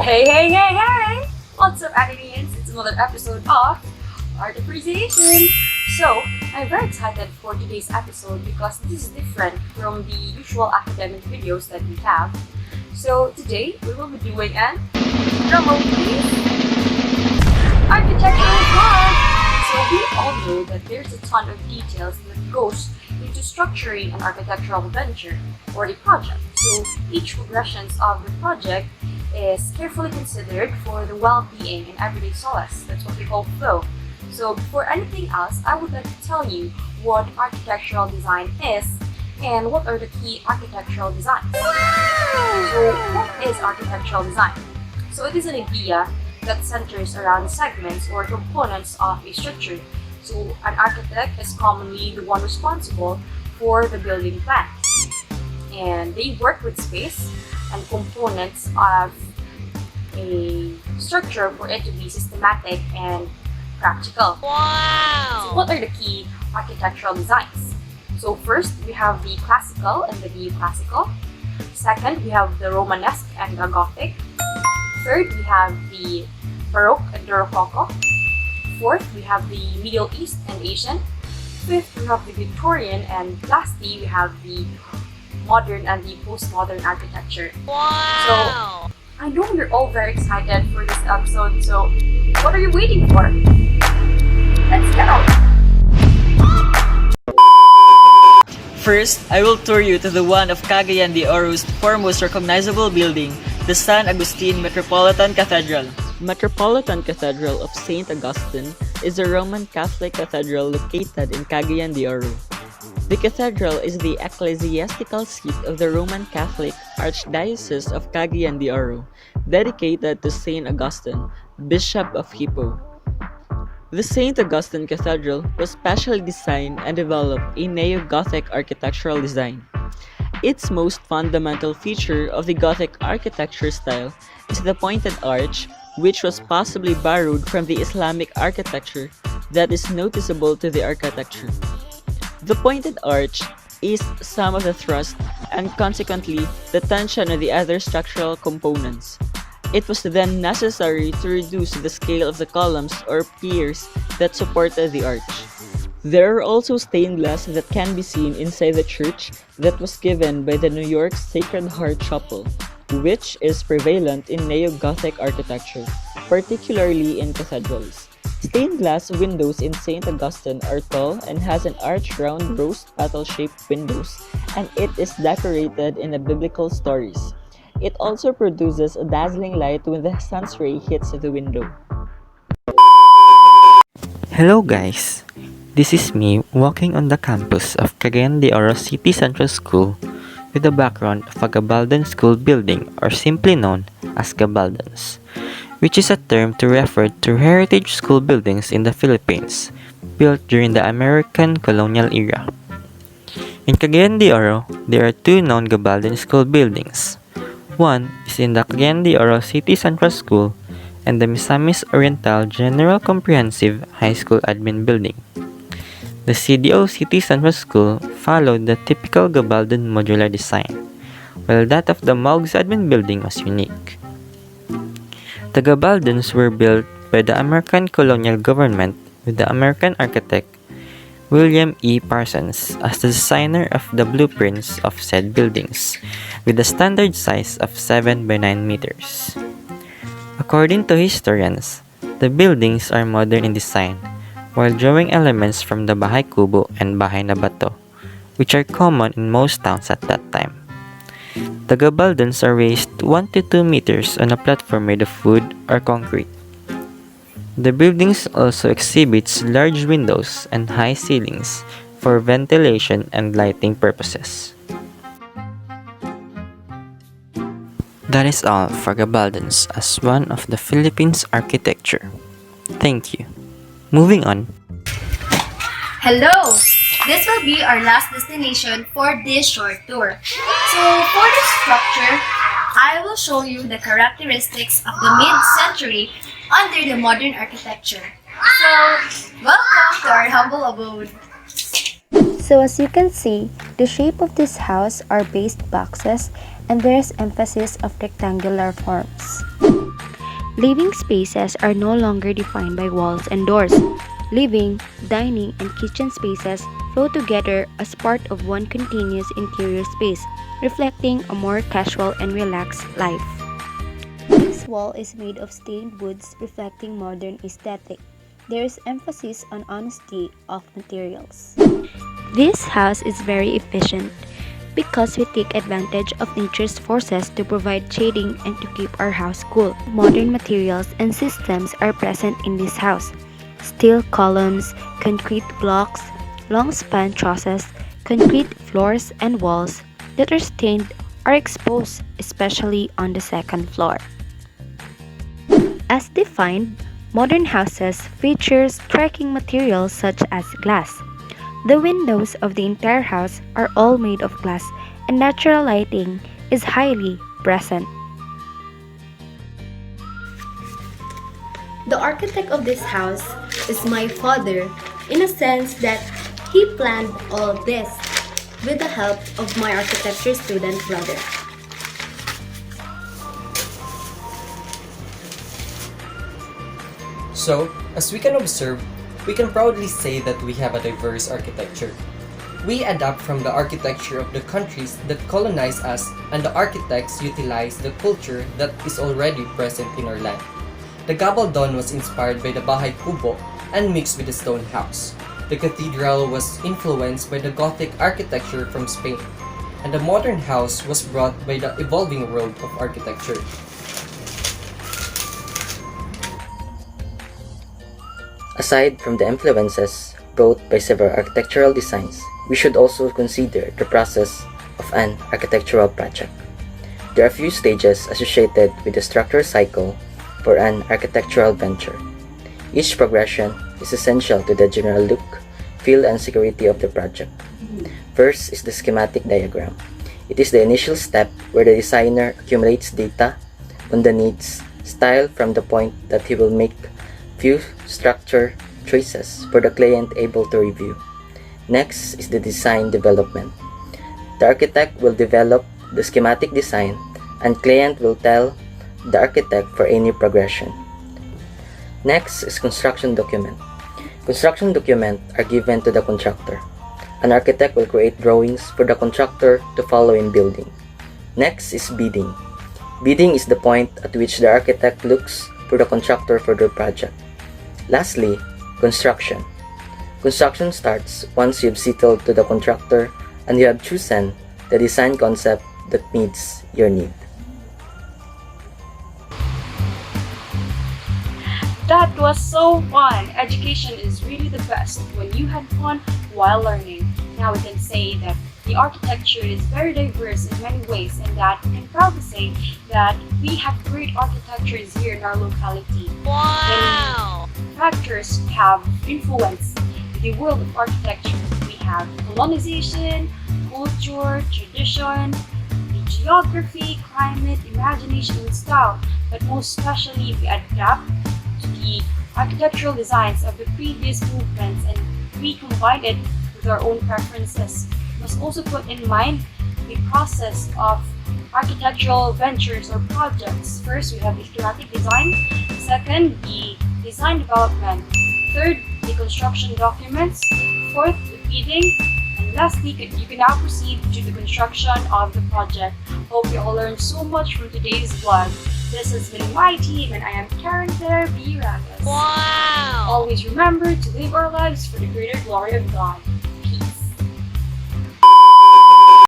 Hey, hey, hey, hey! What's up, Academians? It's another episode of Art Appreciation. So, I'm very excited for today's episode because this is different from the usual academic videos that we have. So, today we will be doing an drum roll, please! Architectural part! So, we all know that there's a ton of details that goes into structuring an architectural venture or a project. So, each progressions of the project is carefully considered for the well-being and everyday solace. That's what we call flow. So before anything else, I would like to tell you what architectural design is and what are the key architectural designs. So what is architectural design? So it is an idea that centers around segments or components of a structure. So an architect is commonly the one responsible for the building plan. And they work with space and components of a structure for it to be systematic and practical. Wow! So what are the key architectural designs? So first, we have the classical and the neoclassical. Second, we have the Romanesque and the Gothic. Third, we have the Baroque and the Rococo. Fourth, we have the Middle East and Asian. Fifth, we have the Victorian. And lastly, we have the modern and the postmodern architecture. Wow! So, I know you're all very excited for this episode, so what are you waiting for? Let's go! First, I will tour you to the one of Cagayan de Oro's foremost recognizable building, the San Agustin Metropolitan Cathedral. Metropolitan Cathedral of St. Augustine is a Roman Catholic cathedral located in Cagayan de Oro. The cathedral is the ecclesiastical seat of the Roman Catholic Archdiocese of Cagayan de Oro, dedicated to Saint Augustine, Bishop of Hippo. The St. Augustine Cathedral was specially designed and developed a neo-Gothic architectural design. Its most fundamental feature of the Gothic architecture style is the pointed arch, which was possibly borrowed from the Islamic architecture that is noticeable to the architecture. The pointed arch eased some of the thrust and consequently the tension of the other structural components. It was then necessary to reduce the scale of the columns or piers that supported the arch. There are also stained glass that can be seen inside the church that was given by the New York Sacred Heart Chapel, which is prevalent in neo-Gothic architecture, particularly in cathedrals. Stained glass windows in St. Augustine are tall and has an arched round rose petal-shaped windows, and it is decorated in the biblical stories. It also produces a dazzling light when the sun's ray hits the window. Hello guys! This is me walking on the campus of Cagayan de Oro City Central School with the background of a Gabaldon School building, or simply known as Gabaldons, which is a term to refer to heritage school buildings in the Philippines, built during the American colonial era. In Cagayan de Oro, there are two known Gabaldon school buildings. One is in the Cagayan de Oro City Central School and the Misamis Oriental General Comprehensive High School Admin Building. The CDO City Central School followed the typical Gabaldon modular design, while that of the Mogs Admin Building was unique. The Gabaldons were built by the American colonial government with the American architect William E. Parsons as the designer of the blueprints of said buildings, with a standard size of 7 by 9 meters. According to historians, the buildings are modern in design, while drawing elements from the Bahay Kubo and Bahay na Bato, which are common in most towns at that time. The Gabaldons are raised 1 to 2 meters on a platform made of wood or concrete. The buildings also exhibits large windows and high ceilings for ventilation and lighting purposes. That is all for Gabaldons as one of the Philippines' architecture. Thank you. Moving on. Hello! This will be our last destination for this short tour. So, for this structure, I will show you the characteristics of the mid-century under the modern architecture. So, welcome to our humble abode. So as you can see, the shape of this house are based boxes and there is emphasis of rectangular forms. Living spaces are no longer defined by walls and doors. Living, dining, and kitchen spaces flow together as part of one continuous interior space, reflecting a more casual and relaxed life. This wall is made of stained woods reflecting modern aesthetic. There is emphasis on honesty of materials. This house is very efficient because we take advantage of nature's forces to provide shading and to keep our house cool. Modern materials and systems are present in this house. Steel columns, concrete blocks, long span trusses, concrete floors and walls that are stained are exposed, especially on the second floor. As defined, modern houses feature striking materials such as glass. The windows of the entire house are all made of glass and natural lighting is highly present. The architect of this house is my father, in a sense that he planned all of this with the help of my architecture student brother. So, as we can observe, we can proudly say that we have a diverse architecture. We adapt from the architecture of the countries that colonize us, and the architects utilize the culture that is already present in our land. The Gabaldon was inspired by the Bahay Kubo and mixed with the stone house. The cathedral was influenced by the Gothic architecture from Spain, and the modern house was brought by the evolving world of architecture. Aside from the influences brought by several architectural designs, we should also consider the process of an architectural project. There are few stages associated with the structure cycle for an architectural venture. Each progression is essential to the general look, feel, and security of the project. First is the schematic diagram. It is the initial step where the designer accumulates data on the needs, style from the point that he will make few structure choices for the client able to review. Next is the design development. The architect will develop the schematic design and client will tell the architect for any progression. Next is construction document. Construction documents are given to the contractor. An architect will create drawings for the contractor to follow in building. Next is bidding. Bidding is the point at which the architect looks for the contractor for their project. Lastly, construction. Construction starts once you have settled to the contractor and you have chosen the design concept that meets your need. That was so fun! Education is really the best when you had fun while learning. Now we can say that the architecture is very diverse in many ways, and that we can proudly say that we have great architectures here in our locality. Wow! Many factors have influenced the world of architecture. We have colonization, culture, tradition, the geography, climate, imagination, and style. But most especially, we adapt to the architectural designs of the previous movements and we combine it with our own preferences. We must also put in mind the process of architectural ventures or projects. First, we have the schematic design. Second, the design development. Third, the construction documents. Fourth, the bidding. And lastly, you can now proceed to the construction of the project. Hope you all learned so much from today's vlog. This has been my team and I am Karen Claire B. Ragas. Wow! Always remember to live our lives for the greater glory of God.